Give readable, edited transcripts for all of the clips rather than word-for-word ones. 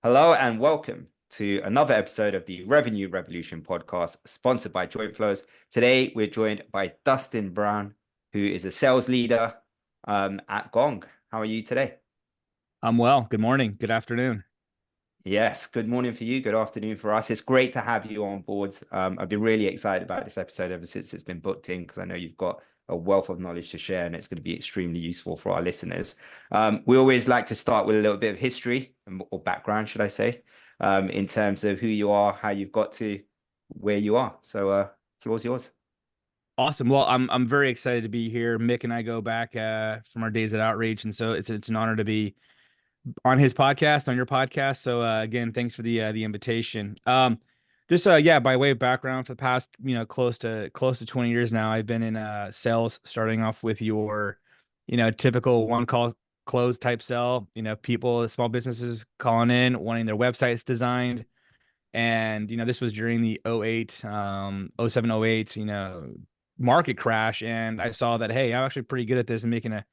Hello and welcome to another episode of the Revenue Revolution podcast, sponsored by Jointflows. Today, we're joined by Dustin Brown, who is a sales leader at Gong. How are you today? I'm well. Good morning. Good afternoon. Yes, good morning for you. Good afternoon for us. It's great to have you on board. I've been really excited about this episode ever since it's been booked in because I know you've got a wealth of knowledge to share and it's going to be extremely useful for our listeners. We always like to start with a little bit of history or background, should I say, in terms of who you are, how you've got to where you are. So, floor's yours. Awesome. Well, I'm very excited to be here. Mick and I go back from our days at Outreach, and so it's an honor to be on his podcast, on your podcast. So again, thanks for the invitation. Just yeah, by way of background, for the past close to 20 years now, I've been in sales, starting off with your typical one call close type sell. People, small businesses calling in, wanting their websites designed. And this was during the '08, oh 07, oh 08, market crash. And I saw that, hey, I'm actually pretty good at this and making a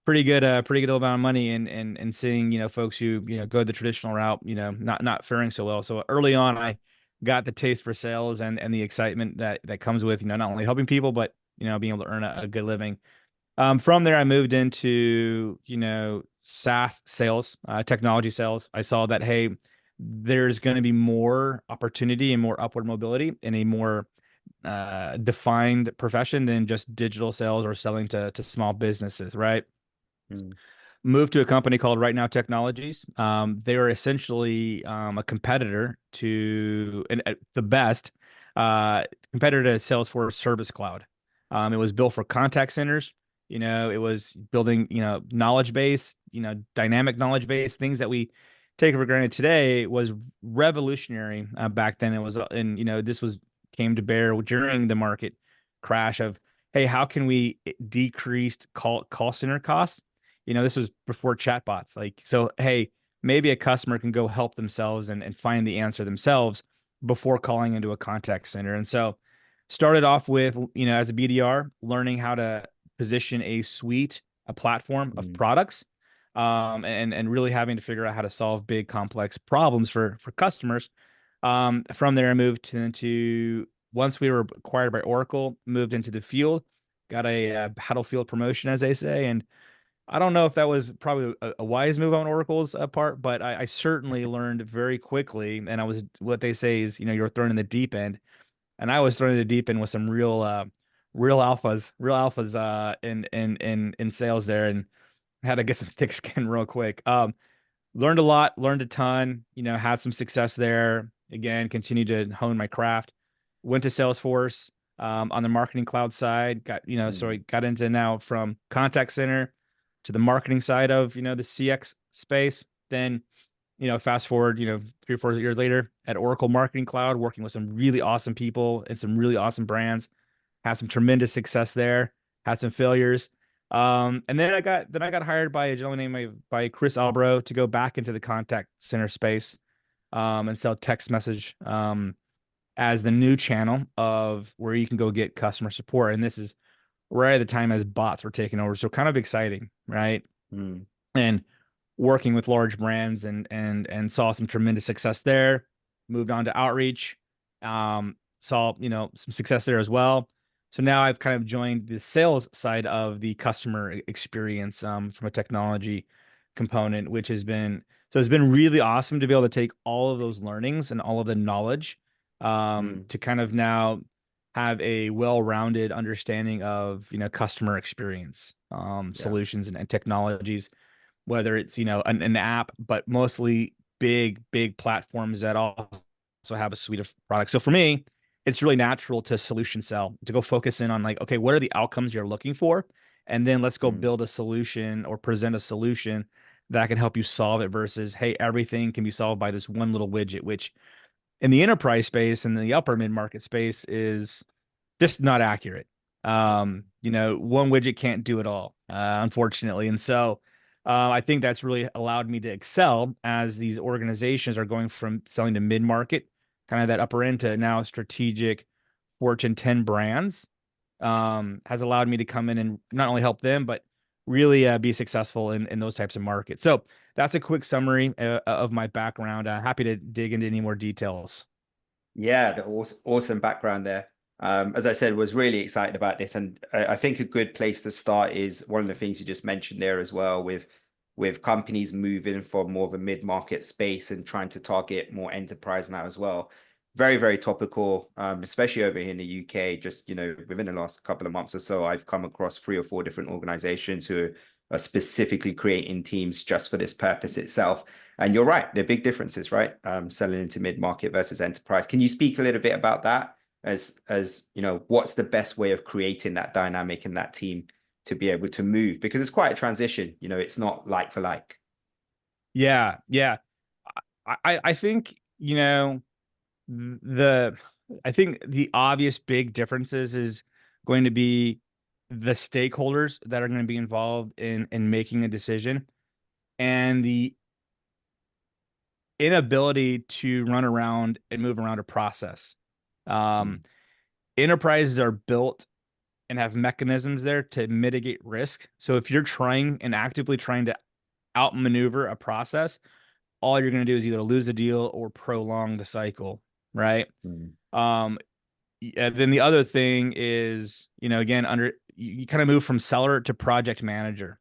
pretty good amount of money, and seeing, folks who, go the traditional route, not faring so well. So early on, I got the taste for sales and the excitement that comes with, not only helping people, but, being able to earn a good living. From there, I moved into, SaaS sales, technology sales. I saw that, hey, there's going to be more opportunity and more upward mobility in a more defined profession than just digital sales or selling to small businesses, right? Mm, Moved to a company called Right Now Technologies. They are essentially a competitor to, and the best competitor to Salesforce Service Cloud. It was built for contact centers. It was building, knowledge base, dynamic knowledge base, things that we take for granted today was revolutionary back then. It was, and this was came to bear during the market crash of, hey, how can we decrease call center costs? This was before chatbots. Like, so, hey, maybe a customer can go help themselves and find the answer themselves before calling into a contact center. And so started off with, as a BDR, learning how to position a suite, a platform of mm, products, and really having to figure out how to solve big complex problems for customers. From there, I moved into, once we were acquired by Oracle, moved into the field, got a battlefield promotion, as they say. And I don't know if that was probably a wise move on Oracle's part, but I certainly learned very quickly. And I was, what they say is, you're thrown in the deep end, and I was thrown in the deep end with some real alphas, in sales there, and had to get some thick skin real quick. Learned a lot, learned a ton, had some success there. Again, continued to hone my craft. Went to Salesforce, on the marketing cloud side. So I mm, got into now from contact center to the marketing side of, the CX space. Then, fast forward, 3 or 4 years later at Oracle Marketing Cloud, working with some really awesome people and some really awesome brands. Had some tremendous success there. Had some failures. And then I got hired by a gentleman named by Chris Albro to go back into the contact center space, and sell text message, as the new channel of where you can go get customer support. And this is right at the time as bots were taking over. So kind of exciting, right? mm. And working with large brands, and saw some tremendous success there. Moved on to outreach, saw, some success there as well. So now I've kind of joined the sales side of the customer experience, from a technology component, which has been, so it's been really awesome to be able to take all of those learnings and all of the knowledge, Mm. to kind of now have a well-rounded understanding of, customer experience, Yeah. solutions, and technologies, whether it's, an app, but mostly big platforms that also have a suite of products. So for me, it's really natural to solution sell, to go focus in on, like, okay, what are the outcomes you're looking for? And then let's go Mm. build a solution or present a solution that can help you solve it, versus, hey, everything can be solved by this one little widget, which in the enterprise space and the upper mid-market space is just not accurate. One widget can't do it all, unfortunately. And so, I think that's really allowed me to excel as these organizations are going from selling to mid-market, kind of that upper end, to now strategic Fortune 10 brands. Has allowed me to come in and not only help them, but really be successful in those types of markets. So that's a quick summary of my background. Happy to dig into any more details. Yeah, the awesome background there. As I said, was really excited about this, and I think a good place to start is one of the things you just mentioned there as well, with companies moving from more of a mid-market space and trying to target more enterprise now as well. Very, very topical, especially over here in the UK. Just, within the last couple of months or so, I've come across 3 or 4 different organizations who are specifically creating teams just for this purpose itself. And you're right, they're big differences, right? Selling into mid-market versus enterprise. Can you speak a little bit about that as what's the best way of creating that dynamic and that team to be able to move? Because it's quite a transition, it's not like for like. Yeah, yeah. I think, the I think the obvious big differences is going to be the stakeholders that are going to be involved in making a decision, and the inability to run around and move around a process. Mm, Um, Enterprises are built and have mechanisms there to mitigate risk. So if you're trying and actively trying to outmaneuver a process, all you're going to do is either lose the deal or prolong the cycle, right? mm, Um, then the other thing is, again, you kind of move from seller to project manager.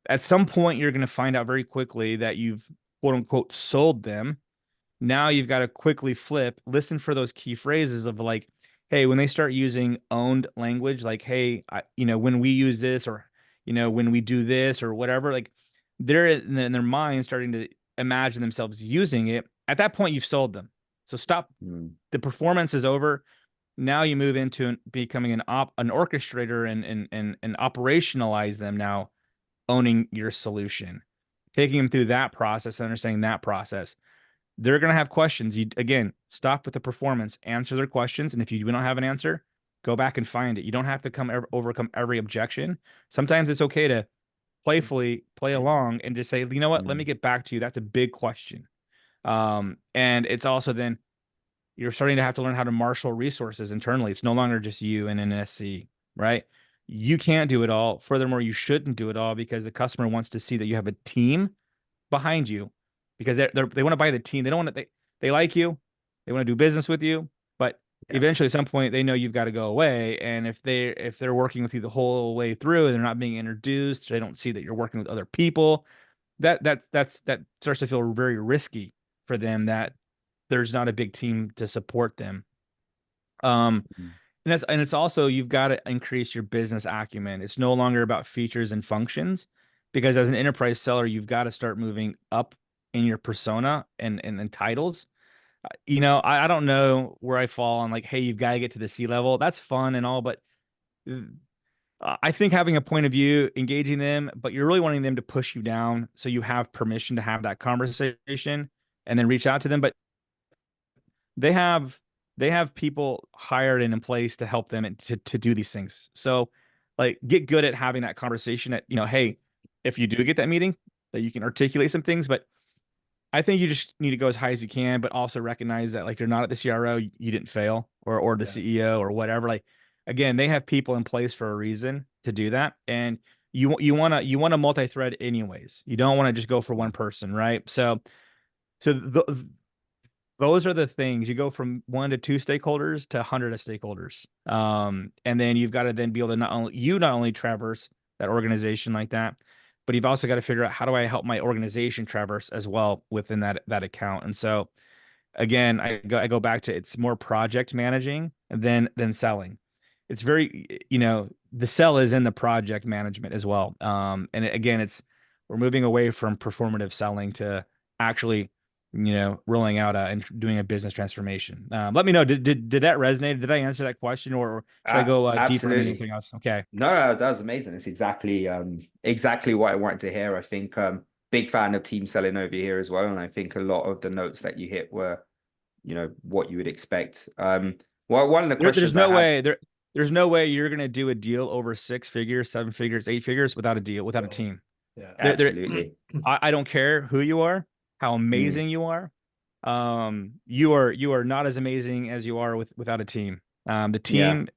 At some point, you're going to find out very quickly that you've quote unquote sold them. Now you've got to quickly flip, listen for those key phrases of like, hey, when they start using owned language, like, hey, when we use this, or, when we do this or whatever, like they're in their mind starting to imagine themselves using it. At that point, you've sold them. So stop. mm, The performance is over. Now you move into becoming an orchestrator and operationalize them now, owning your solution, taking them through that process, understanding that process. They're going to have questions. You, again, stop with the performance, answer their questions. And if you don't have an answer, go back and find it. You don't have to overcome every objection. Sometimes it's okay to playfully play along and just say, you know what, let me mm, get back to you. That's a big question. And it's also then you're starting to have to learn how to marshal resources internally. It's no longer just you and an SC, right? You can't do it all. Furthermore, you shouldn't do it all because the customer wants to see that you have a team behind you, because they want to buy the team. They don't want to, they like you. They want to do business with you, but yeah. eventually at some point they know you've got to go away. And if they're working with you the whole way through and they're not being introduced, they don't see that you're working with other people, that starts to feel very risky for them, that there's not a big team to support them. Um, Mm, and it's also, you've got to increase your business acumen. It's no longer about features and functions, because as an enterprise seller, you've got to start moving up in your persona and titles. I don't know where I fall on like, hey, you've got to get to the C level. That's fun and all, but I think having a point of view, engaging them, but you're really wanting them to push you down so you have permission to have that conversation and then reach out to them. But they have they have people hired and in place to help them and to do these things. So like, get good at having that conversation at, hey, if you do get that meeting, that you can articulate some things. But I think you just need to go as high as you can, but also recognize that like, you're not at the CRO, you didn't fail, or the yeah. CEO or whatever. Like, again, they have people in place for a reason to do that. And you want to multi-thread anyways. You don't want to just go for one person, right? So those are the things. You go from 1 to 2 stakeholders to 100 of stakeholders. And then you've got to then be able to not only traverse that organization like that, but you've also got to figure out, how do I help my organization traverse as well within that account. And so again, I go back to, it's more project managing than selling. It's very, the sell is in the project management as well. And again, we're moving away from performative selling to actually, rolling out and doing a business transformation. Let me know. Did that resonate? Did I answer that question, or should I go deeper into Absolutely. anything else? Okay. No, that was amazing. It's exactly what I wanted to hear. I think big fan of team selling over here as well. And I think a lot of the notes that you hit were, what you would expect. Well, one of the There's questions I no had, way there's no way you're gonna do a deal over 6 figures, 7 figures, 8 figures without a deal, without a Well, team. yeah. There, absolutely. I don't care who you are, how Mm, amazing you are. You are not as amazing as you are without a team. The yeah. team,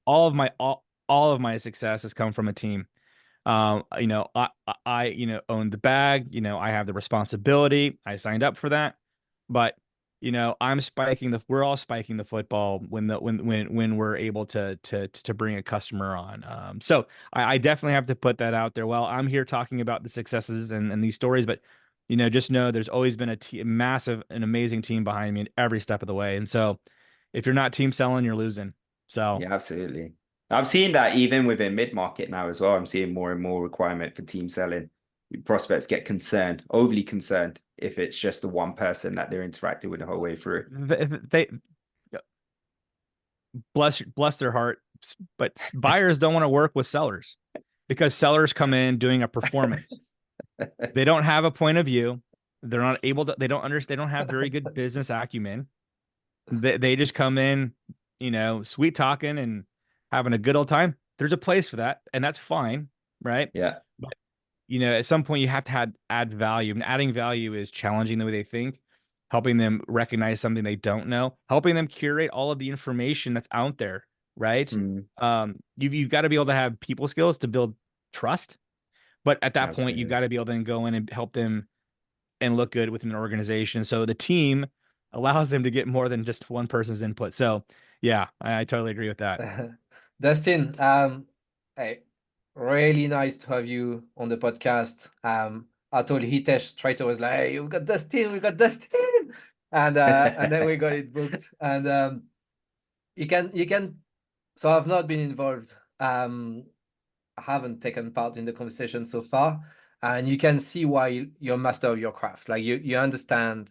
all of my success has come from a team. I own the bag, I have the responsibility. I signed up for that. But, we're all spiking the football when we're able to bring a customer on. So I definitely have to put that out there. Well, I'm here talking about the successes and these stories, but just know there's always been a massive and amazing team behind me in every step of the way. And so if you're not team selling, you're losing. So Yeah, absolutely. I'm seeing that even within mid-market now as well. I'm seeing more and more requirement for team selling. Prospects get concerned, overly concerned, if it's just the one person that they're interacting with the whole way through. they bless their heart, but buyers don't want to work with sellers because sellers come in doing a performance. They don't have a point of view. They're not able to, they don't understand, they don't have very good business acumen. They just come in, sweet talking and having a good old time. There's a place for that, and that's fine, right? Yeah. But at some point you have to add value. And adding value is challenging the way they think, helping them recognize something they don't know, helping them curate all of the information that's out there, right? Mm, You've got to be able to have people skills to build trust. But at that point, you've absolutely. got to be able to then go in and help them and look good within an organization. So the team allows them to get more than just one person's input. So yeah, I totally agree with that. Dustin, hey, really nice to have you on the podcast. I told Hitesh straight away, was like, hey, we got Dustin, and then we got it booked. And you can. So I've not been involved. I haven't taken part in the conversation so far, and you can see why you're master of your craft. Like you understand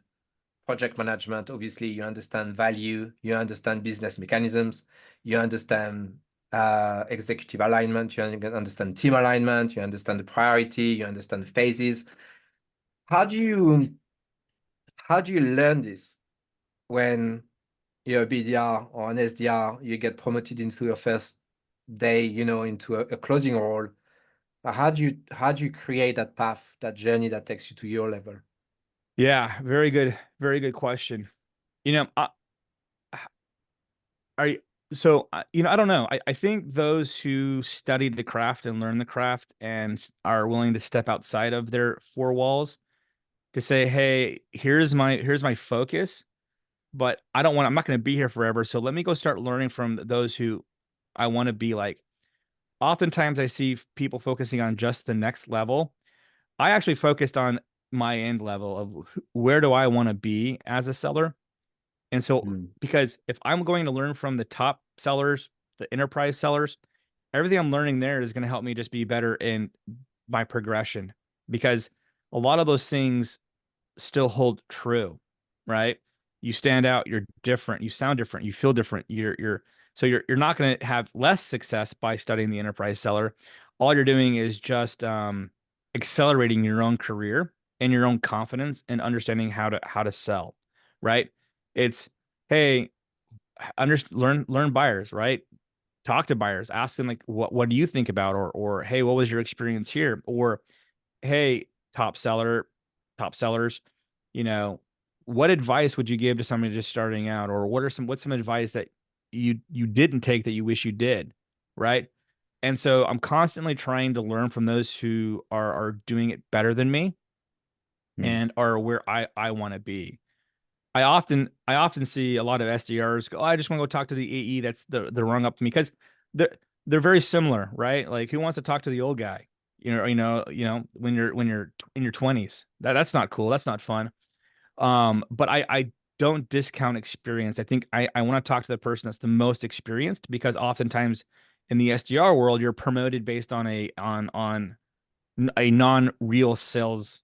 project management. Obviously, you understand value, you understand business mechanisms, you understand executive alignment, you understand team alignment, you understand the priority, you understand the phases. How do you learn this when you're a BDR or an SDR, you get promoted into your first day, into a closing role? How do you create that path, that journey that takes you to your level? Yeah, very good question. You know, I, are you, so I don't know. I think those who study the craft and learn the craft and are willing to step outside of their four walls to say, hey, here's my focus, but I'm not going to be here forever. So let me go start learning from those who I want to be like. Oftentimes I see people focusing on just the next level. I actually focused on my end level of where do I want to be as a seller. And so, Mm, because if I'm going to learn from the top sellers, the enterprise sellers, everything I'm learning there is going to help me just be better in my progression because a lot of those things still hold true, right? You stand out, you're different, you sound different, you feel different. You're not going to have less success by studying the enterprise seller. All you're doing is just accelerating your own career and your own confidence and understanding how to sell, right? It's hey, learn buyers, right? Talk to buyers, ask them like what do you think about or hey, what was your experience here? Or hey, top seller, top sellers, you know, what advice would you give to somebody just starting out? Or what's some advice that you didn't take that you wish you did, right? And so I'm constantly trying to learn from those who are doing it better than me mm, and are where I want to be. I often see a lot of SDRs go, oh, I just want to go talk to the AE that's the rung up to me because they're very similar, right? Like who wants to talk to the old guy? When you're in your 20s. That's not cool. That's not fun. But I don't discount experience. I think I want to talk to the person that's the most experienced because oftentimes in the SDR world, you're promoted based on a non-real sales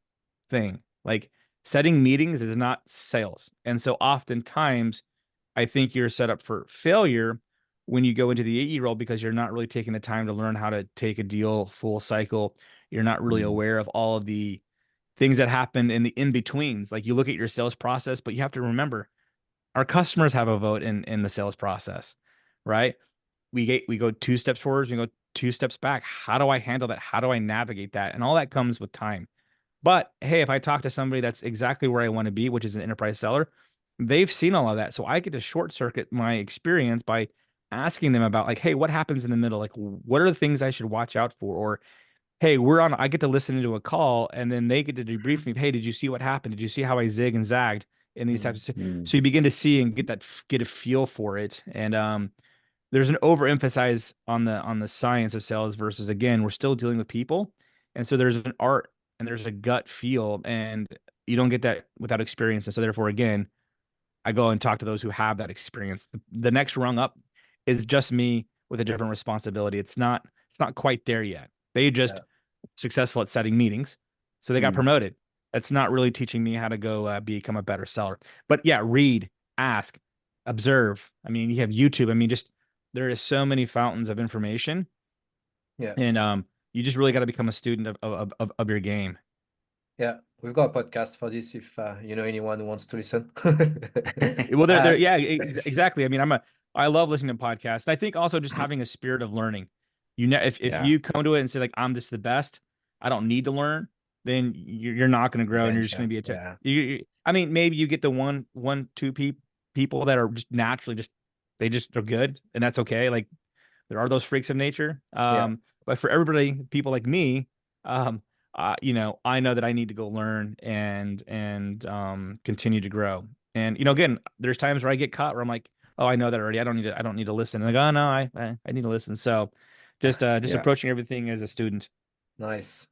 thing. Like setting meetings is not sales. And so oftentimes I think you're set up for failure when you go into the AE role because you're not really taking the time to learn how to take a deal full cycle. You're not really mm, aware of all of the things that happen in the in-betweens. Like you look at your sales process, but you have to remember our customers have a vote in the sales process, right? We go two steps forward, we go two steps back. How do I handle that? How do I navigate that? And all that comes with time. But hey, if I talk to somebody that's exactly where I want to be, which is an enterprise seller, they've seen all of that. So I get to short circuit my experience by asking them about like, hey, what happens in the middle? Like, what are the things I should watch out for? Or hey, I get to listen to a call, and then they get to debrief me. Hey, did you see what happened? Did you see how I zig and zagged in these types of, Mm. so you begin to see and get a feel for it. And there's an overemphasis on the science of sales versus, again, we're still dealing with people. And so there's an art and there's a gut feel, and you don't get that without experience. And so therefore, again, I go and talk to those who have that experience. The next rung up is just me with a different responsibility. It's not quite there yet. They just Yeah. successful at setting meetings, so they got Mm. promoted. That's not really teaching me how to go become a better seller. But yeah, read, ask, observe. I mean, you have YouTube. I mean, just there is so many fountains of information, Yeah. and you just really got to become a student of your game. Yeah. We've got a podcast for this if you know anyone who wants to listen. Well, Uh, yeah, exactly. I mean, I love listening to podcasts. And I think also just having a spirit of learning. If Yeah. you come to it and say like I'm just the best, I don't need to learn, then you're not going to grow, and you're just going to be yeah. I mean, maybe you get the two people that are just naturally they just are good, and that's okay. Like there are those freaks of nature. Yeah. But for everybody, people like me, um, I know that I need to go learn and continue to grow. And again, there's times where I get caught where I'm like, oh, I know that already. I don't need to listen. And I go, oh no, I need to listen. So just Yeah. approaching everything as a student. Nice.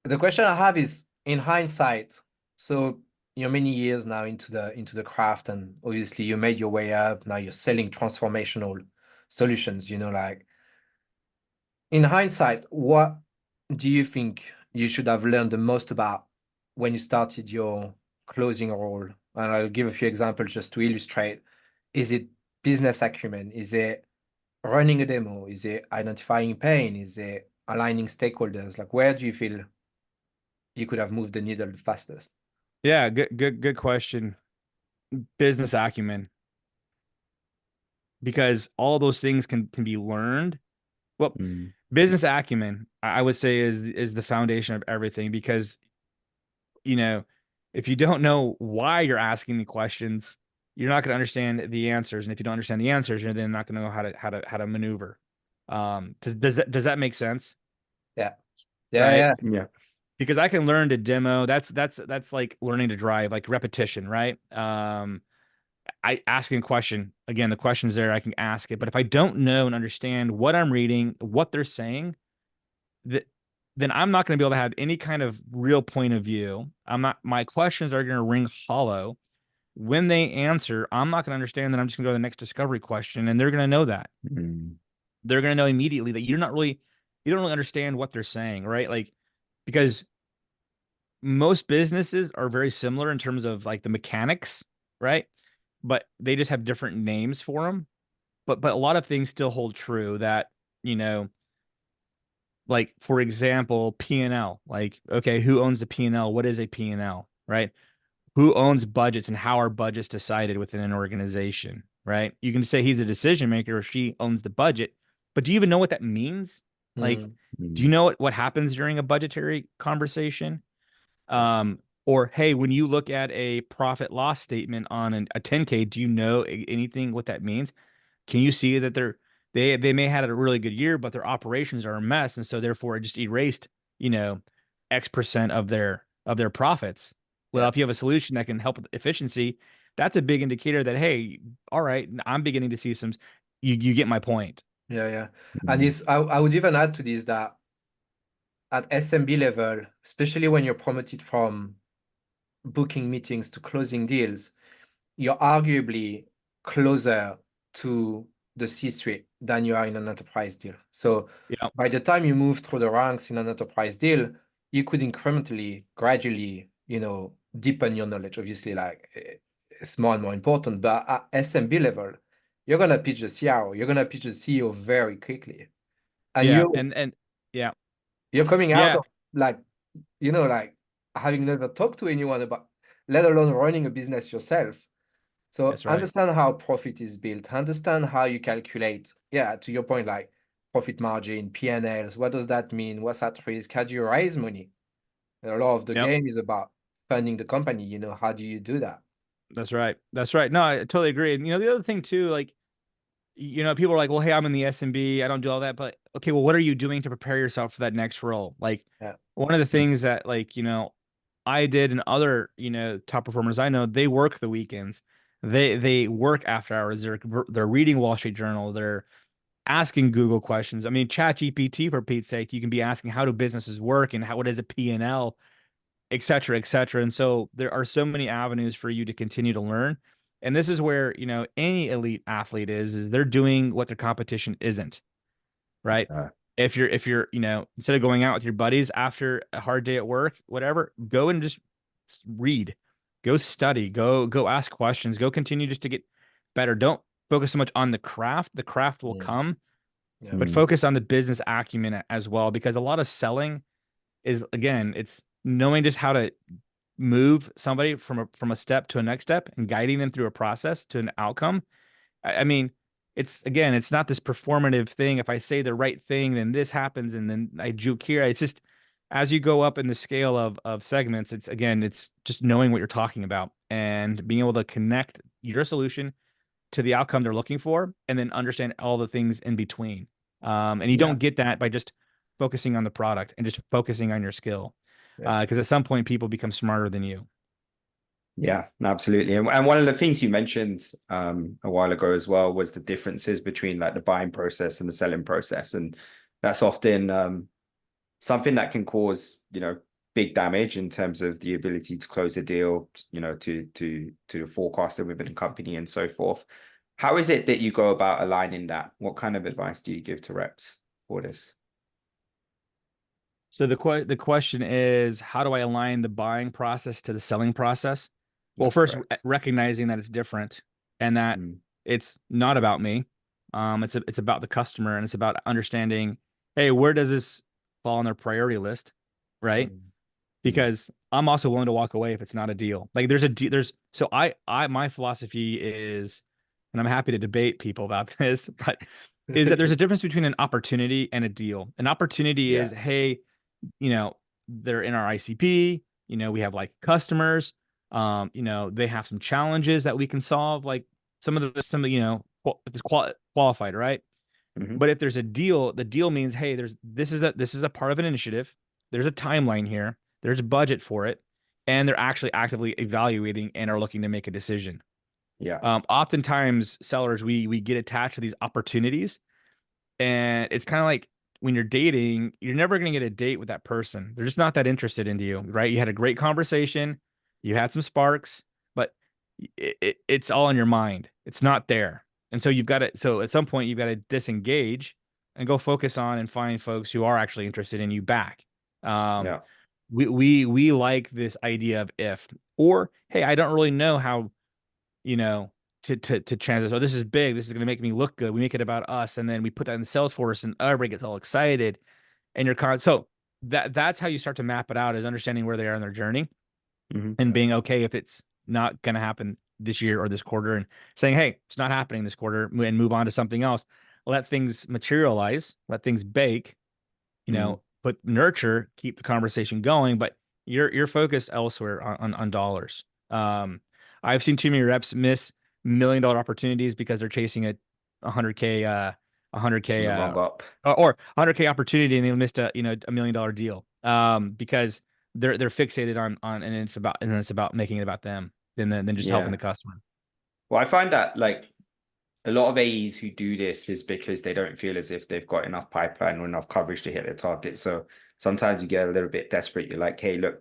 The question I have is in hindsight, so you're many years now into the craft, and obviously you made your way up. Now you're selling transformational solutions, like in hindsight, what do you think you should have learned the most about when you started your closing role? And I'll give a few examples just to illustrate. Is it business acumen? Is it running a demo? Is it identifying pain? Is it aligning stakeholders? Like, where do you feel you could have moved the needle the fastest? Yeah, good question. Business acumen, because all those things can be learned. Well, Mm. business acumen, I would say, is the foundation of everything, because you know, if you don't know why you're asking the questions, you're not going to understand the answers. And if you don't understand the answers, you're then not going to know how to maneuver. Does that make sense? Yeah. Yeah. Right? Yeah. Yeah. Because I can learn to demo. That's like learning to drive, like repetition, right? I asking a question again. The question's there. I can ask it, but if I don't know and understand what I'm reading, what they're saying, that then I'm not going to be able to have any kind of real point of view. My questions are going to ring hollow. When they answer, I'm not going to understand that. I'm just going to go to the next discovery question, and they're going to know that. Mm. They're going to know immediately that you don't really understand what they're saying, right? Like, because most businesses are very similar in terms of like the mechanics, right? But they just have different names for them. But a lot of things still hold true that, you know, like for example, P&L. Like, okay, who owns the P&L? What is a P&L, right? Who owns budgets and how are budgets decided within an organization, right? You can say he's a decision maker or she owns the budget, but do you even know what that means? Like, Mm, do you Mm. know what happens during a budgetary conversation? yeah. Or hey, when you look at a profit loss statement on a 10K, do you know anything what that means? Can you see that they may have had a really good year, but their operations are a mess, and so therefore it just erased, you know, X% of their profits. Well, Yeah. if you have a solution that can help with efficiency, that's a big indicator that, hey, all right, I'm beginning to see some. You get my point. Yeah. Yeah. And Mm. I would even add to this that at SMB level, especially when you're promoted from booking meetings to closing deals, you're arguably closer to the C-suite than you are in an enterprise deal. So Yeah, by the time you move through the ranks in an enterprise deal, you could incrementally, gradually, deepen your knowledge. Obviously, like it's more and more important. But at SMB level, you're gonna pitch the CRO, you're gonna pitch the CEO very quickly, and yeah, and yeah, you're coming out yeah, of like like having never talked to anyone about, let alone running a business yourself. So that's right. understand how profit is built, understand how you calculate, yeah, to your point, like profit margin, P&Ls, what does that mean? What's at risk? How do you raise money? A lot of the Yep, game is about funding the company, how do you do that? that's right. That's right. No, I totally agree. And the other thing too, like you know, people are like, well, hey, I'm in the SMB, I don't do all that, but okay, well, what are you doing to prepare yourself for that next role? Like, Yeah. one of the things that, like, you know, I did, and other, you know, top performers I know, they work the weekends, they work after hours, they're reading Wall Street Journal, they're asking Google questions. I mean, Chat GPT, for Pete's sake, you can be asking, how do businesses work, and how, what is a P&L, et cetera, et cetera. And so there are so many avenues for you to continue to learn. And this is where, you know, any elite athlete is they're doing what their competition isn't, right? Uh, If you're, you know, instead of going out with your buddies after a hard day at work, whatever, go and just read, go study, go ask questions, go continue just to get better. Don't focus so much on the craft. The craft will Mm. come, Yeah. but mm, focus on the business acumen as well, because a lot of selling is, again, it's knowing just how to move somebody from a step to a next step and guiding them through a process to an outcome. I mean, it's, again, it's not this performative thing. If I say the right thing, then this happens, and then I juke here. It's just, as you go up in the scale of segments, it's, again, it's just knowing what you're talking about and being able to connect your solution to the outcome they're looking for, and then understand all the things in between. And you yeah. don't get that by just focusing on the product and just focusing on your skill. Yeah. Because at some point, people become smarter than you. Yeah, absolutely. And one of the things you mentioned a while ago as well was the differences between like the buying process and the selling process. And that's often something that can cause, you know, big damage in terms of the ability to close a deal, you know, to the forecaster within the company and so forth. How is it that you go about aligning that? What kind of advice do you give to reps for this? So the question is, how do I align the buying process to the selling process? Well, That's first, correct. recognizing that it's different, and that Mm, it's not about me. It's about the customer, and it's about understanding, hey, where does this fall on their priority list, right? Mm. mm, Because I'm also willing to walk away if it's not a deal. Like, there's so I my philosophy is, and I'm happy to debate people about this, but is that there's a difference between an opportunity and a deal. An opportunity is, yeah. hey, you know, they're in our ICP, you know, we have like customers, you know, they have some challenges that we can solve, like some of the, you know, if it's qualified, right? Hmm. But if there's a deal, the deal means, hey, this is a part of an initiative. There's a timeline here. There's a budget for it, and they're actually actively evaluating and are looking to make a decision. Yeah. Oftentimes, sellers, we get attached to these opportunities, and it's kind of like when you're dating, you're never going to get a date with that person. They're just not that interested into you, right? You had a great conversation, you had some sparks, but it's all in your mind. It's not there. And so you've got to, so at some point, you've got to disengage and go focus on and find folks who are actually interested in you back. Um, Yeah. we like this idea of if, or, hey, I don't really know how, you know, to transit. Oh, this is big. This is going to make me look good. We make it about us, and then we put that in the Salesforce, and everybody gets all excited. And so that's how you start to map it out, is understanding where they are in their journey, Hmm. and being okay if it's not going to happen this year or this quarter, and saying, hey, it's not happening this quarter, and move on to something else. Let things materialize, let things bake, you Hmm. know, but nurture, keep the conversation going, but you're focused elsewhere on dollars. I've seen too many reps miss $1 million opportunities because they're chasing a 100K a hundred On K the wrong up. or 100K opportunity, and they missed a, you know, $1 million deal. Because they're fixated on, and it's about making it about them than just helping Yeah. the customer. Well, I find that like a lot of AEs who do this is because they don't feel as if they've got enough pipeline or enough coverage to hit their target. So sometimes you get a little bit desperate. You're like, hey, look,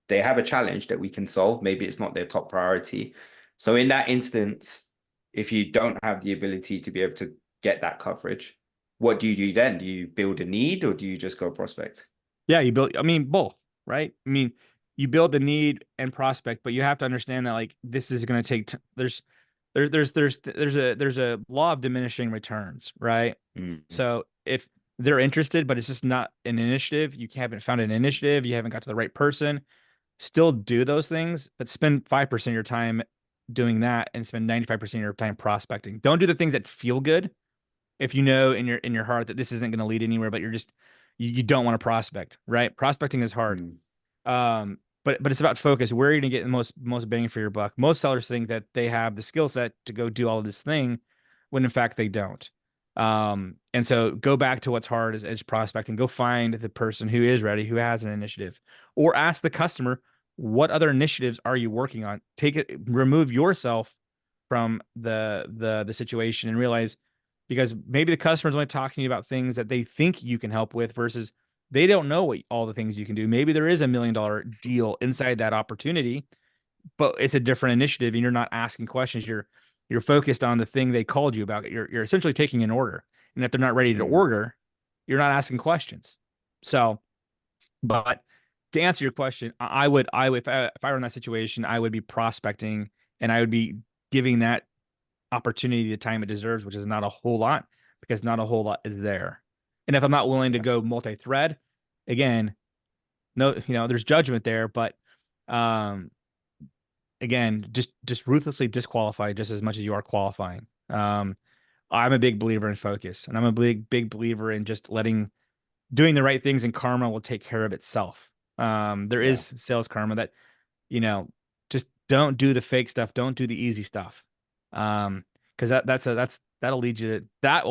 they have a challenge that we can solve. Maybe it's not their top priority. So in that instance, if you don't have the ability to be able to get that coverage, what do you do then? Do you build a need or do you just go prospect? Yeah, you build, I mean, both, right? I mean, you build the need and prospect, but you have to understand that, like, this is going to take there's a law of diminishing returns, right? Mm. So if they're interested, but it's just not an initiative, you haven't found an initiative, you haven't got to the right person, still do those things, but spend 5% of your time doing that and spend 95% of your time prospecting. Don't do the things that feel good if you know in your heart that this isn't going to lead anywhere, but you don't want to prospect, right? Prospecting is hard. Mm. But it's about focus. Where are you going to get the most bang for your buck? Most sellers think that they have the skill set to go do all of this thing, when in fact they don't. And so go back to what's hard is prospecting. Go find the person who is ready, who has an initiative, or ask the customer, what other initiatives are you working on? Remove yourself from the situation and realize, because maybe the customer's only talking to you about things that they think you can help with versus they don't know what all the things you can do. Maybe there is $1 million deal inside that opportunity, but it's a different initiative and you're not asking questions. You're focused on the thing they called you about. You're essentially taking an order. And if they're not ready to order, you're not asking questions. So, but to answer your question, I would if I were in that situation, I would be prospecting and I would be giving that opportunity the time it deserves, which is not a whole lot, because not a whole lot is there. And if I'm not willing to go multi-thread, again, no, there's judgment there, but again, just ruthlessly disqualify just as much as you are qualifying. I'm a big believer in focus, and I'm a big believer in just doing the right things, and karma will take care of itself. There is sales karma that, just don't do the fake stuff. Don't do the easy stuff. Because that will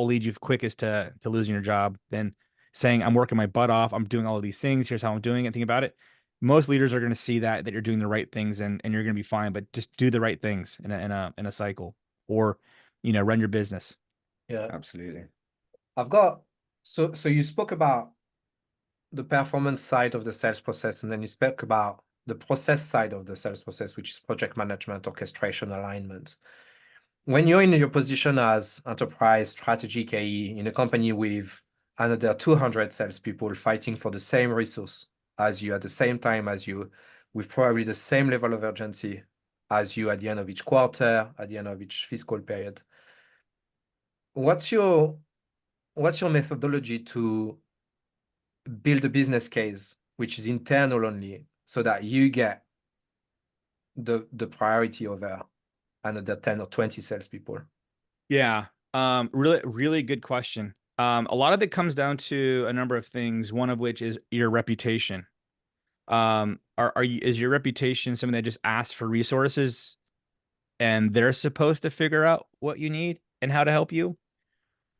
lead you quickest to losing your job than saying, I'm working my butt off. I'm doing all of these things. Here's how I'm doing it. Think about it. Most leaders are going to see that you're doing the right things and you're going to be fine, but just do the right things in a cycle, or, run your business. Yeah, absolutely. I've got, so you spoke about the performance side of the sales process, and then you spoke about the process side of the sales process, which is project management, orchestration, alignment. When you're in your position as enterprise strategic AE in a company with another 200 salespeople fighting for the same resource as you at the same time as you, with probably the same level of urgency as you at the end of each quarter, at the end of each fiscal period, what's your methodology to build a business case which is internal only, so that you get the priority over another 10 or 20 salespeople? Yeah. Really, really good question. A lot of it comes down to a number of things, one of which is your reputation. Is your reputation something that just asks for resources and they're supposed to figure out what you need and how to help you?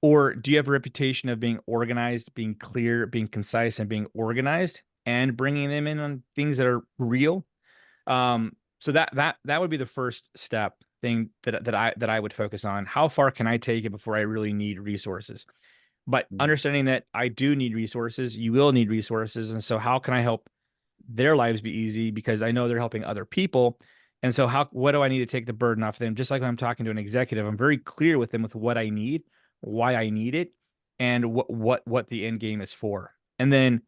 Or do you have a reputation of being organized, being clear, being concise, and being organized, and bringing them in on things that are real? So that would be the first thing that I would focus on. How far can I take it before I really need resources? But understanding that I do need resources, you will need resources. And so how can I help their lives be easy? Because I know they're helping other people. And so what do I need to take the burden off them? Just like when I'm talking to an executive, I'm very clear with them with what I need, why I need it, and what the end game is for. And then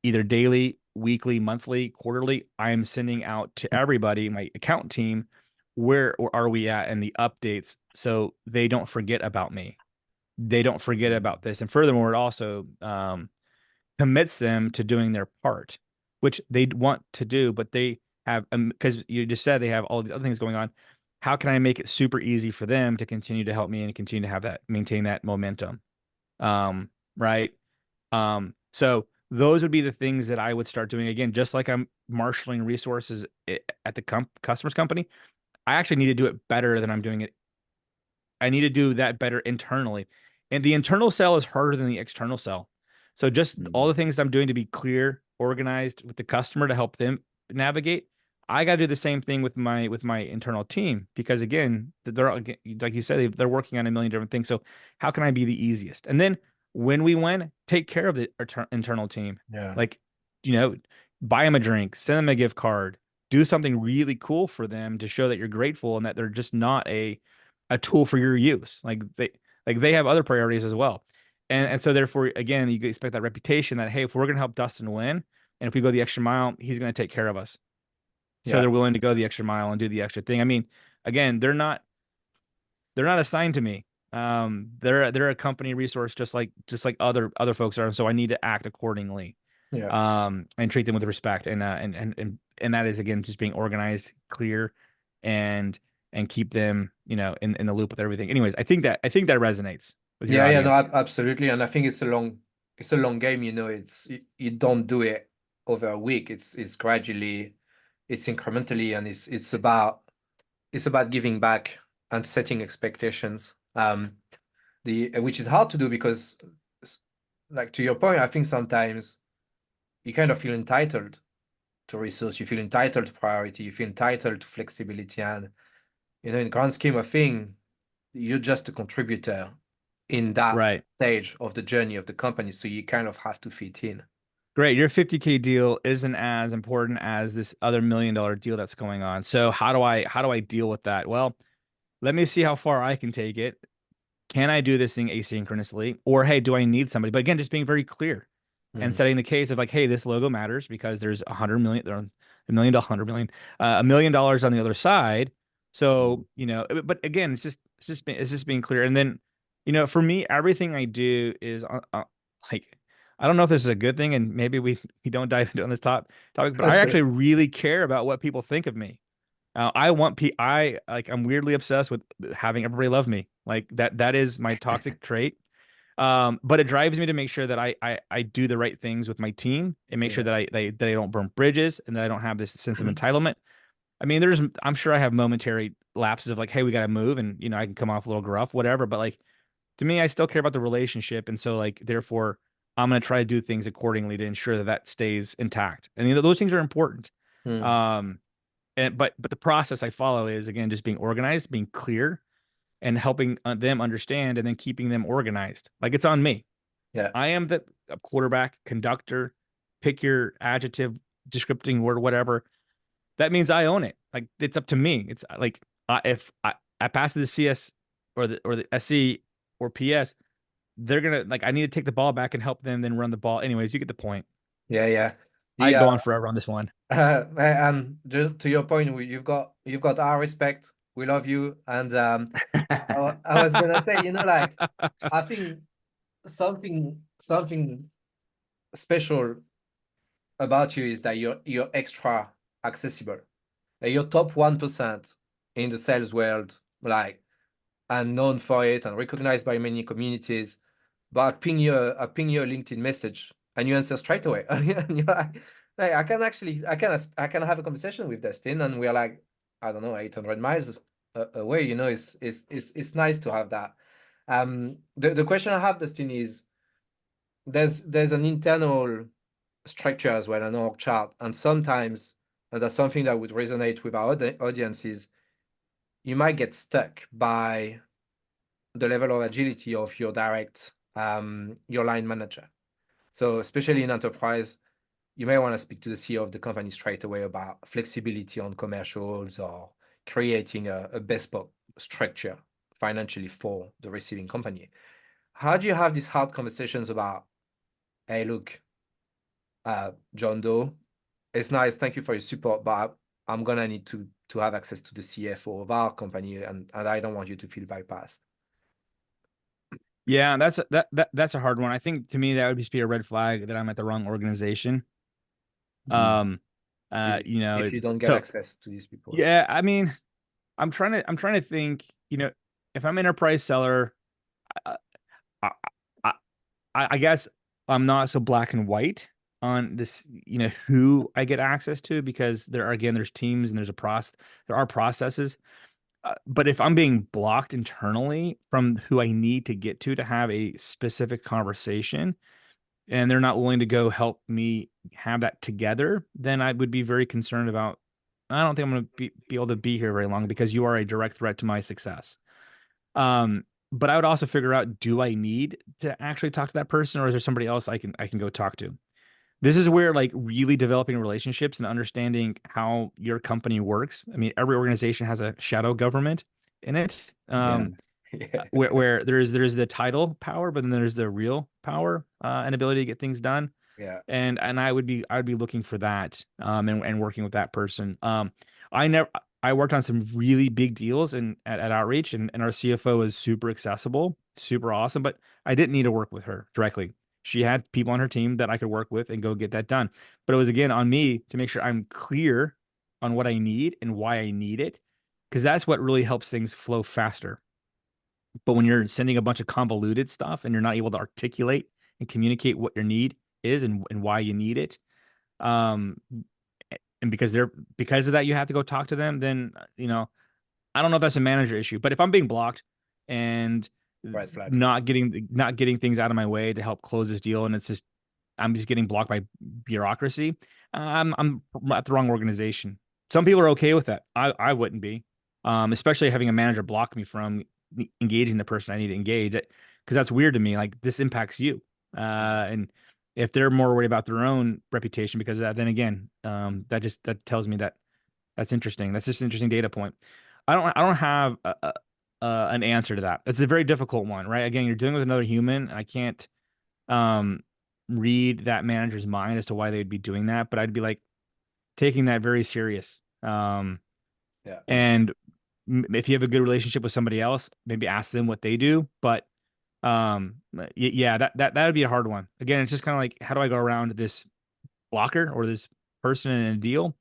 either daily, weekly, monthly, quarterly, I'm sending out to everybody, my account team, where are we at and the updates, so they don't forget about me. They don't forget about this. And furthermore, it also commits them to doing their part, which they want to do, but they have, because you just said they have all these other things going on. How can I make it super easy for them to continue to help me and continue to maintain that momentum? Right. So those would be the things that I would start doing. Again, just like I'm marshaling resources at the customer's company, I actually need to do it better than I'm doing it. I need to do that better internally. And the internal sell is harder than the external sell. So just all the things I'm doing to be clear, organized with the customer to help them navigate, I got to do the same thing with my internal team, because again, they're, like you said, they're working on a million different things. So how can I be the easiest? And then when we win, take care of the internal team. Yeah. Like, buy them a drink, send them a gift card, do something really cool for them to show that you're grateful and that they're just not a tool for your use. Like they have other priorities as well. And so therefore, again, you expect that reputation that, hey, if we're going to help Dustin win, and if we go the extra mile, he's going to take care of us. So they're willing to go the extra mile and do the extra thing. I mean, again, they're not assigned to me. They're a company resource, just like other folks are. And so I need to act accordingly. And treat them with respect. And that is, again, just being organized, clear, and keep them, in the loop with everything. Anyways, I think that resonates with your audience. No, absolutely. And I think it's a long game. You don't do it over a week. It's gradually, it's incrementally, and it's about giving back and setting expectations. Which is hard to do because, like to your point, I think sometimes you kind of feel entitled to resource, you feel entitled to priority, you feel entitled to flexibility, and in the grand scheme of thing, you're just a contributor in that Right. stage of the journey of the company, so you kind of have to fit in. Great. Your 50K deal isn't as important as this other $1 million deal that's going on. So how do I deal with that? Well, let me see how far I can take it. Can I do this thing asynchronously? Or hey, do I need somebody? But again, just being very clear and setting the case of like, hey, this logo matters because there's 100 million, or $1 million on the other side. So, but again, it's just being clear. And then, for me, everything I do is like, I don't know if this is a good thing, and maybe we don't dive into on this topic, but I actually really care about what people think of me. I want I'm weirdly obsessed with having everybody love me. Like that is my toxic trait. But it drives me to make sure that I do the right things with my team and make sure that I don't burn bridges and that I don't have this sense of entitlement. I mean, I'm sure I have momentary lapses of like, hey, we got to move, and I can come off a little gruff, whatever. But like, to me, I still care about the relationship, and so like, therefore, I'm gonna try to do things accordingly to ensure that that stays intact. And those things are important. Um, but the process I follow is, again, just being organized, being clear, and helping them understand, and then keeping them organized. Like, it's on me. Yeah. I am the quarterback, conductor, pick your adjective, descripting word, whatever. That means I own it. Like, it's up to me. It's like, if I pass the CS or the SC or PS, they're gonna, like, I need to take the ball back and help them then run the ball. Anyways, you get the point. Yeah. I The go on forever on this one. and just to your point, you've got our respect. We love you, and I was gonna say, like, I think something special about you is that you're extra accessible. Like, you're top 1% in the sales world, like, and known for it and recognized by many communities. But I ping you a LinkedIn message and you answer straight away. And you're like, hey, I can have a conversation with Dustin, and we're like, I don't know, 800 miles away. It's nice to have that. The question I have, Dustin, is there's an internal structure as well, an org chart, and sometimes, and that's something that would resonate with our audience, is you might get stuck by the level of agility of your direct your line manager. So especially in enterprise, you may want to speak to the CEO of the company straight away about flexibility on commercials, or creating a bespoke structure financially for the receiving company. How do you have these hard conversations about, hey, look, John Doe, it's nice, thank you for your support, but I'm gonna need to have access to the CFO of our company, and I don't want you to feel bypassed. Yeah, that's a hard one. I think, to me, that would just be a red flag that I'm at the wrong organization. Um, If you don't get so access to these people. yeah, I mean, I'm trying to think, if I'm an enterprise seller, I, I, I, I guess I'm not so black and white on this, who I get access to, because there's teams and there are processes. But if I'm being blocked internally from who I need to get to have a specific conversation, and they're not willing to go help me have that together, then I would be very concerned about, I don't think I'm going to be able to be here very long, because you are a direct threat to my success. But I would also figure out, do I need to actually talk to that person, or is there somebody else I can go talk to? This is where, like, really developing relationships and understanding how your company works. I mean, every organization has a shadow government in it. Where there's the title power, but then there's the real power and ability to get things done. Yeah. And I would be looking for that, and working with that person. I worked on some really big deals at Outreach, and our CFO was super accessible, super awesome, but I didn't need to work with her directly. She had people on her team that I could work with and go get that done. But it was, again, on me to make sure I'm clear on what I need and why I need it, because that's what really helps things flow faster. But when you're sending a bunch of convoluted stuff and you're not able to articulate and communicate what your need is, and why you need it, and because of that, you have to go talk to them, then, I don't know if that's a manager issue. But if I'm being blocked, and Red flag. not getting things out of my way to help close this deal, and I'm just getting blocked by bureaucracy, I'm at the wrong organization. Some people are okay with that. I wouldn't be, especially having a manager block me from engaging the person I need to engage, because that's weird to me. Like, this impacts you, and if they're more worried about their own reputation because of that, then again, that tells me that that's interesting. That's just an interesting data point. I don't have an answer to that. It's a very difficult one, right? Again, you're dealing with another human. I can't um read that manager's mind as to why they'd be doing that, but I'd be like taking that very serious. Yeah. And if you have a good relationship with somebody else, maybe ask them what they do. But yeah, that would be a hard one. Again, it's just kind of like, how do I go around this blocker or this person in a deal?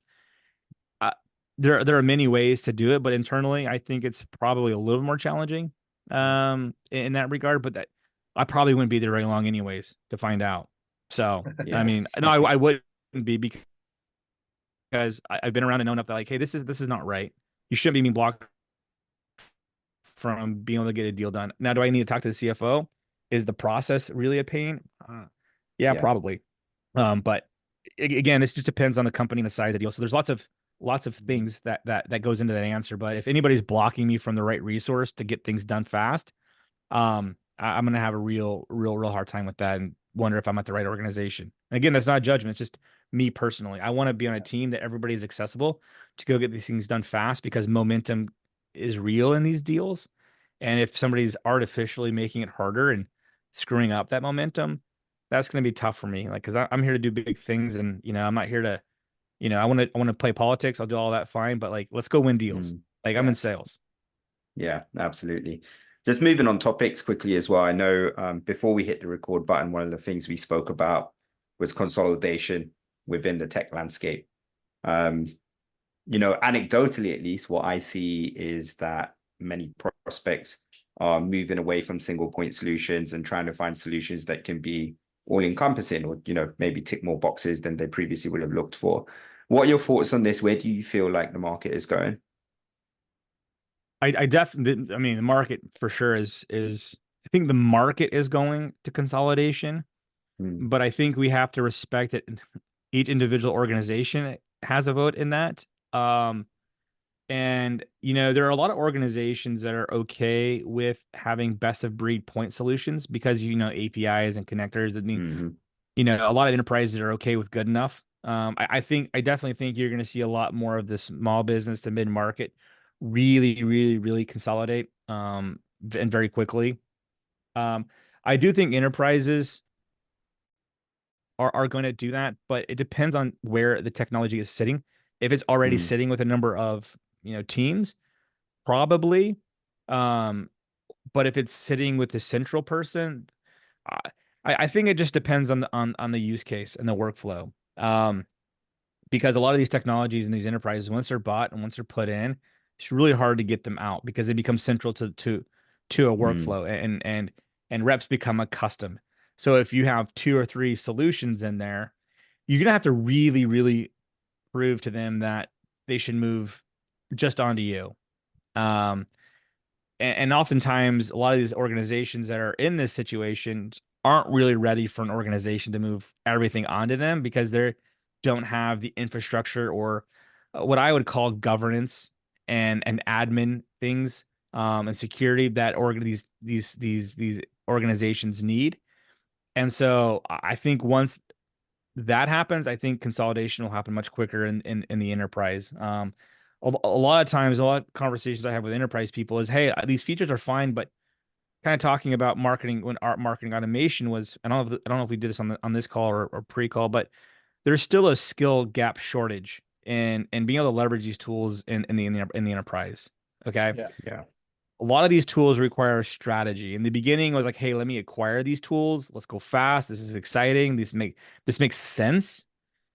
There are many ways to do it, but internally, I think it's probably a little more challenging in that regard. But that I probably wouldn't be there very long anyways to find out. So Yeah. I mean, no, I wouldn't be, because I've been around and know enough that, like, hey, this is not right. You shouldn't be being blocked from being able to get a deal done. Now, do I need to talk to the CFO? Is the process really a pain? Yeah, probably. But again, this just depends on the company and the size of the deal. So there's lots of things that goes into that answer. But if anybody's blocking me from the right resource to get things done fast, I'm gonna have a real hard time with that and wonder if I'm at the right organization. And again, that's not a judgment. It's just me personally. I want to be on a team that everybody's accessible to go get these things done fast, because momentum is real in these deals. And if somebody's artificially making it harder and screwing up that momentum, that's going to be tough for me. Like, because I'm here to do big things, and I'm not here to, I want to play politics. I'll do all that, fine, but like, let's go win deals. Like, I'm in sales. Yeah, absolutely. Just moving on topics quickly as well. I know before we hit the record button, one of the things we spoke about was consolidation within the tech landscape. Anecdotally, at least, what I see is that many prospects are moving away from single point solutions and trying to find solutions that can be all encompassing, or, maybe tick more boxes than they previously would have looked for. What are your thoughts on this? Where do you feel like the market is going? I definitely, I mean, the market for sure I think the market is going to consolidation, but I think we have to respect that each individual organization has a vote in that. And there are a lot of organizations that are okay with having best of breed point solutions, because APIs and connectors that need, a lot of enterprises are okay with good enough. I definitely think you're going to see a lot more of the small business to mid market really, really, really consolidate and very quickly. I do think enterprises are going to do that, but it depends on where the technology is sitting. If it's already sitting with a number of teams, probably. But if it's sitting with the central person, I think it just depends on the use case and the workflow. Because a lot of these technologies and these enterprises, once they're bought and once they're put in, it's really hard to get them out, because they become central to a workflow, and reps become accustomed. So if you have 2 or 3 solutions in there, you're gonna have to really, really prove to them that they should move just onto you. And oftentimes, a lot of these organizations that are in this situation aren't really ready for an organization to move everything onto them, because they don't have the infrastructure or what I would call governance and admin things, and security that these organizations need. And so I think once that happens, I think consolidation will happen much quicker in the enterprise. A lot of times, a lot of conversations I have with enterprise people is, hey, these features are fine, but kind of talking about marketing, when our marketing automation was, I don't know if we did this on this call or pre-call, but there's still a skill gap shortage in being able to leverage these tools in the enterprise. Okay. Yeah. A lot of these tools require strategy. In the beginning, I was like, hey, let me acquire these tools. Let's go fast. This is exciting. This makes sense.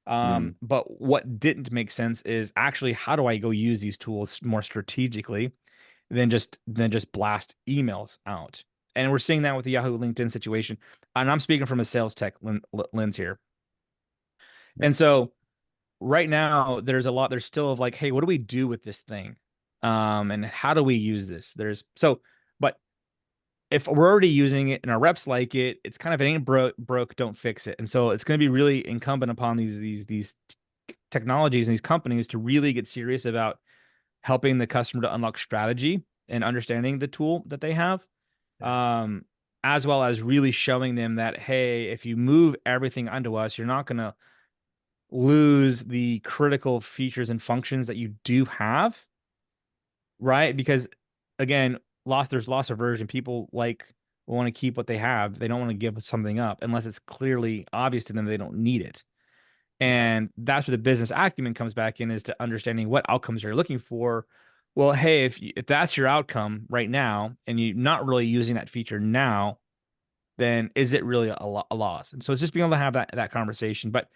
But what didn't make sense is actually, how do I go use these tools more strategically than just blast emails out? And we're seeing that with the Yahoo LinkedIn situation. And I'm speaking from a sales tech lens here. And so right now, there's still of like, hey, what do we do with this thing? And how do we use this? But if we're already using it and our reps like it, it's kind of, it ain't broke, don't fix it. And so it's going to be really incumbent upon these technologies and these companies to really get serious about helping the customer to unlock strategy and understanding the tool that they have. As well as really showing them that, hey, if you move everything onto us, you're not going to lose the critical features and functions that you do have, right? Because again, there's loss aversion. People want to keep what they have. They don't want to give something up unless it's clearly obvious to them they don't need it. And that's where the business acumen comes back in, is to understanding what outcomes you're looking for. Well, hey, if that's your outcome right now and you're not really using that feature now, then is it really a loss? And so it's just being able to have that conversation. But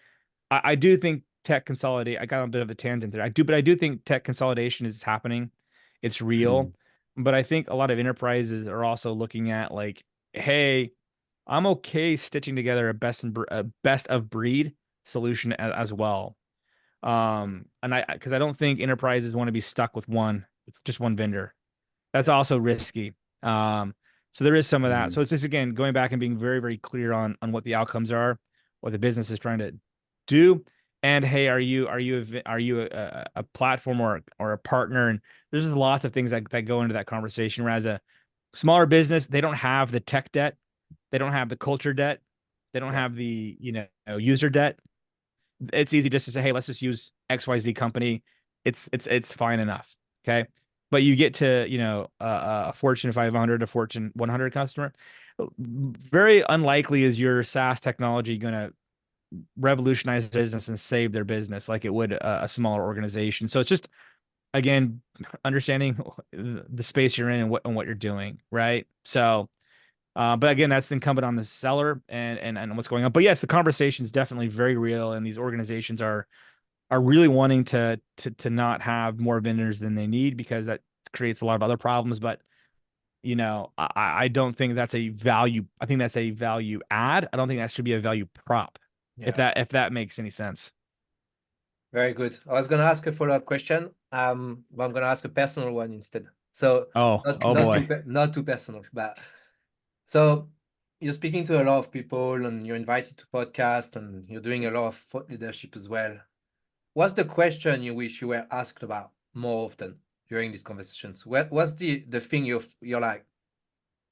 I do think tech consolidate. I got a bit of a tangent there. But I do think tech consolidation is happening. It's real. But I think a lot of enterprises are also looking at like, hey, I'm okay stitching together a best of breed solution as well. And because I don't think enterprises want to be stuck with just one vendor. That's also risky. So there is some of that. So it's just, again, going back and being very, very clear on what the outcomes are, what the business is trying to do. And hey, are you a platform or a partner? And there's lots of things that go into that conversation. Whereas a smaller business, they don't have the tech debt, they don't have the culture debt, they don't have the user debt. It's easy just to say, hey, let's just use XYZ company. It's fine enough. Okay. But you get to, a Fortune 500, a Fortune 100 customer, very unlikely is your SaaS technology going to revolutionize business and save their business like it would a smaller organization. So it's just, again, understanding the space you're in and what you're doing, right? So, but again, that's incumbent on the seller and what's going on. But yes, the conversation is definitely very real, and these organizations are really wanting to not have more vendors than they need, because that creates a lot of other problems. But I don't think that's a value. I think that's a value add. I don't think that should be a value prop. If that makes any sense. Very good. I was going to ask a follow-up question, but I'm going to ask a personal one instead. So not too personal, but so you're speaking to a lot of people and you're invited to podcast and you're doing a lot of thought leadership as well. What's the question you wish you were asked about more often during these conversations? What's the thing you're like,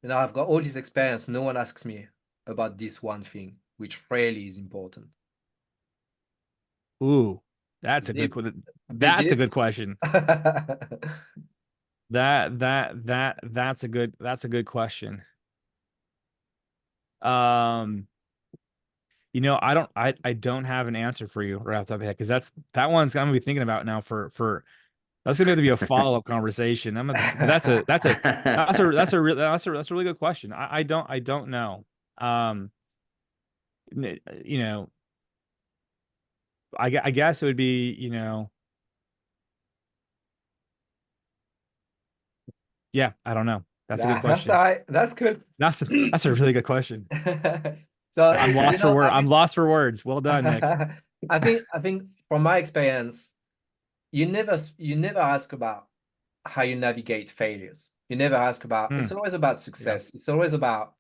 I've got all this experience, no one asks me about this one thing, which really is important? Ooh, that's a good question. That's a good question. That's a good question. I don't have an answer for you right off the top of my head, because that one's I'm gonna be thinking about now for that's gonna have to be a follow-up conversation. That's a really good question. I don't know. I guess it would be, yeah, I don't know. That's a good question. That's all right. That's good. That's a really good question. So I'm lost for words. Well done, Mick. I think from my experience, you never ask about how you navigate failures. You never ask about, it's always about success. It's always about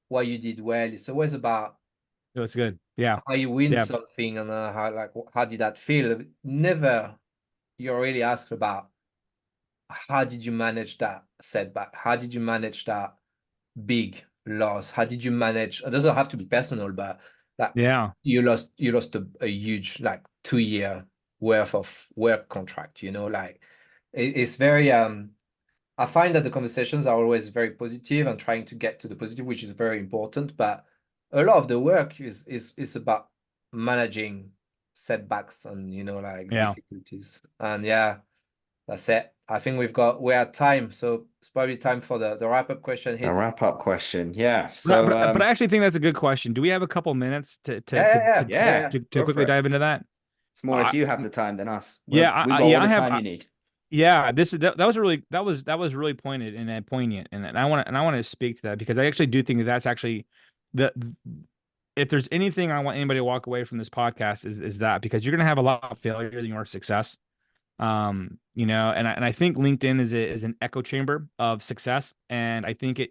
what you did well. It's always about it's good. Yeah. How you win something and how did that feel? Never you really ask about how did you manage that setback? How did you manage that big loss? How did you manage? It doesn't have to be personal, but you lost a huge 2-year worth of work contract. It's very I find that the conversations are always very positive and trying to get to the positive, which is very important. But a lot of the work is about managing setbacks and difficulties. And that's it. I think we're at time, so it's probably time for the wrap-up question. A wrap-up question, yeah. So, but I actually think that's a good question. Do we have a couple minutes to quickly dive into that? It's more if you have the time than us. We've got all the time you need. Yeah, that was really pointed and poignant, and I want to speak to that, because I actually do think that's actually if there's anything I want anybody to walk away from this podcast is that, because you're gonna have a lot of failure than you are success. And I think LinkedIn is an echo chamber of success, and I think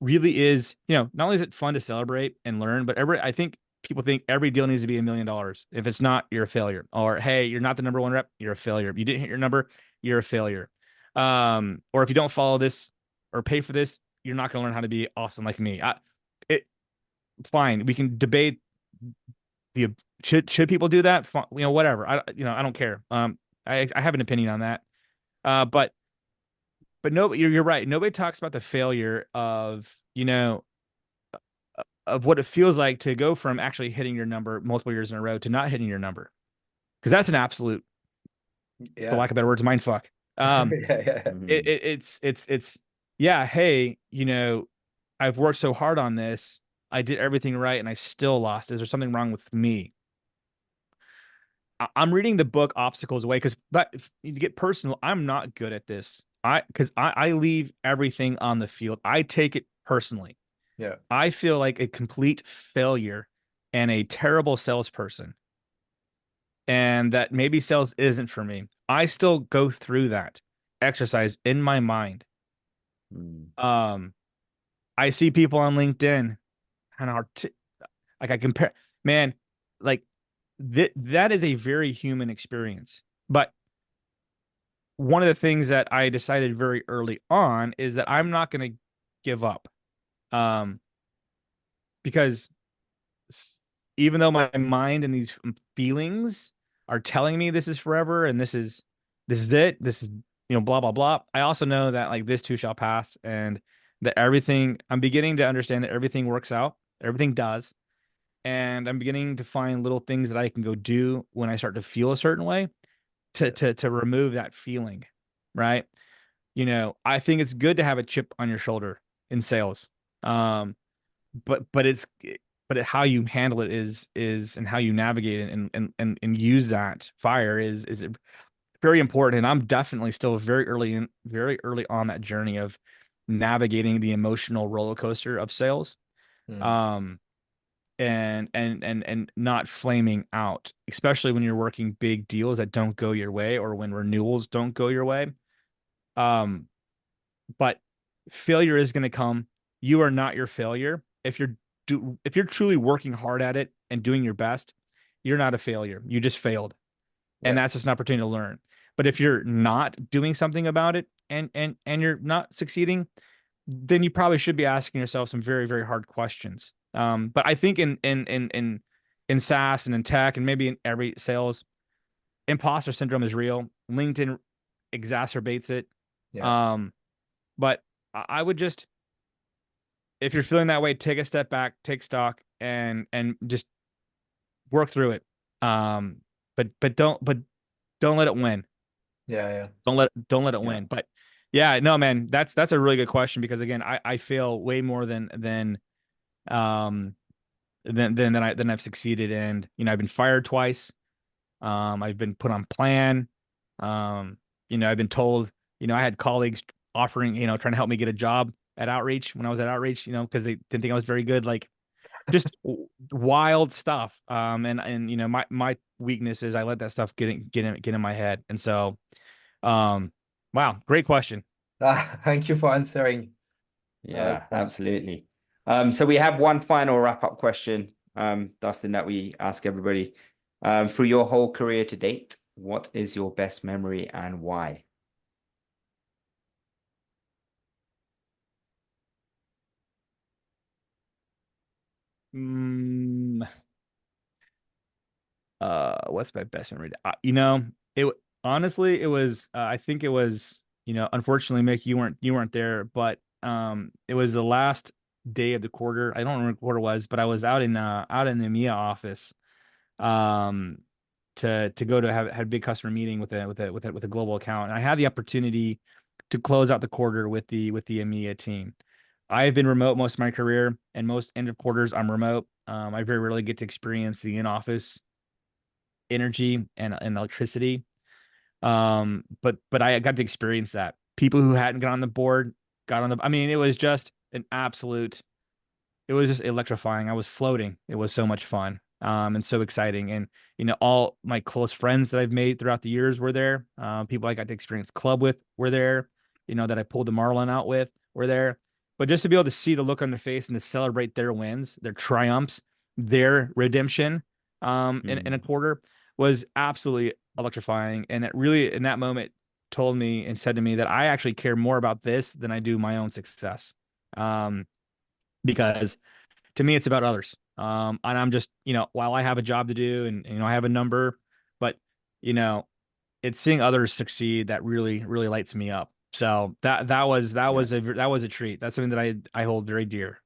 really is, not only is it fun to celebrate and learn, but I think people think every deal needs to be $1 million. If it's not, you're a failure. Or, hey, you're not the number one rep, you're a failure. If you didn't hit your number, you're a failure. Or if you don't follow this or pay for this, you're not going to learn how to be awesome like me. Fine. We can debate the should people do that? Whatever. I don't care. I have an opinion on that. But no, you're right. Nobody talks about the failure of what it feels like to go from actually hitting your number multiple years in a row to not hitting your number, because that's an absolute, for lack of better words, mind fuck. It's yeah. Hey, I've worked so hard on this. I did everything right, and I still lost. Is there something wrong with me? I'm reading the book Obstacles Away but to get personal, I'm not good at this. I leave everything on the field. I take it personally. Yeah. I feel like a complete failure and a terrible salesperson, and that maybe sales isn't for me. I still go through that exercise in my mind. I see people on LinkedIn kind of like I compare, man, like that is a very human experience. But one of the things that I decided very early on is that I'm not going to give up. Because even though my mind and these feelings are telling me this is forever and this is it, this is, blah, blah, blah. I also know that like this too shall pass, and that I'm beginning to understand that everything works out. Everything does. And I'm beginning to find little things that I can go do when I start to feel a certain way to remove that feeling. Right. I think it's good to have a chip on your shoulder in sales. But how you handle it is and how you navigate it and use that fire is very important. And I'm definitely still very early on that journey of navigating the emotional roller coaster of sales. And not flaming out, especially when you're working big deals that don't go your way, or when renewals don't go your way. But failure is going to come. You are not your failure. If you're truly working hard at it and doing your best, you're not a failure. You just failed. And that's just an opportunity to learn. But if you're not doing something about it and you're not succeeding, then you probably should be asking yourself some very, very hard questions. But I think in SaaS and in tech and maybe in every sales, imposter syndrome is real. LinkedIn exacerbates it. But I would just, if you're feeling that way, take a step back, take stock, and just work through it. But don't let it win. Don't let it win. But yeah, no, man, that's a really good question, because again, I fail way more than I've succeeded. And I've been fired twice. I've been put on plan. I've been told, I had colleagues offering, trying to help me get a job at Outreach when I was at Outreach, because they didn't think I was very good, like just wild stuff. And my weakness is I let that stuff get in my head. And so, wow, great question. Thank you for answering. Yeah, absolutely. So we have one final wrap-up question, Dustin, that we ask everybody. Through your whole career to date, what is your best memory and why? What's my best memory? Honestly, it was, I think it was, unfortunately, Mick, you weren't there, but it was the last day of the quarter. I don't remember what quarter it was, but I was out in the EMEA office, to go to have a big customer meeting with a global account. And I had the opportunity to close out the quarter with the EMEA team. I've been remote most of my career, and most end of quarters I'm remote. I very rarely get to experience the in-office energy and electricity. But I got to experience that. People who hadn't got on the board got on the. I mean, it was just an absolute. It was just electrifying. I was floating. It was so much fun, and so exciting. And all my close friends that I've made throughout the years were there. People I got to experience club with were there. That I pulled the Marlin out with were there. but just to be able to see the look on their face and to celebrate their wins, their triumphs, their redemption in a quarter was absolutely electrifying. And it really, in that moment, told me and said to me that I actually care more about this than I do my own success. Because to me, it's about others. And I'm just, while I have a job to do and, I have a number, but, it's seeing others succeed that really, really lights me up. So that was a treat. That's something that I hold very dear.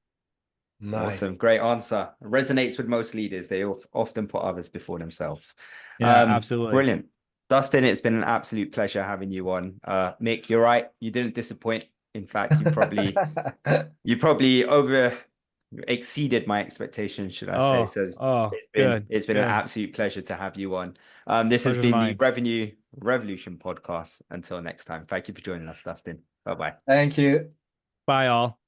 Nice. Awesome. Great answer. Resonates with most leaders. They often put others before themselves. Yeah, absolutely. Brilliant. Dustin, it's been an absolute pleasure having you on. Mick, you're right. You didn't disappoint. In fact, you probably over exceeded my expectations, should I say. So it's been an absolute pleasure to have you on. This has been the Revenue Revolution podcast. Until next time, thank you for joining us, Dustin. Bye-bye. Thank you. Bye, all.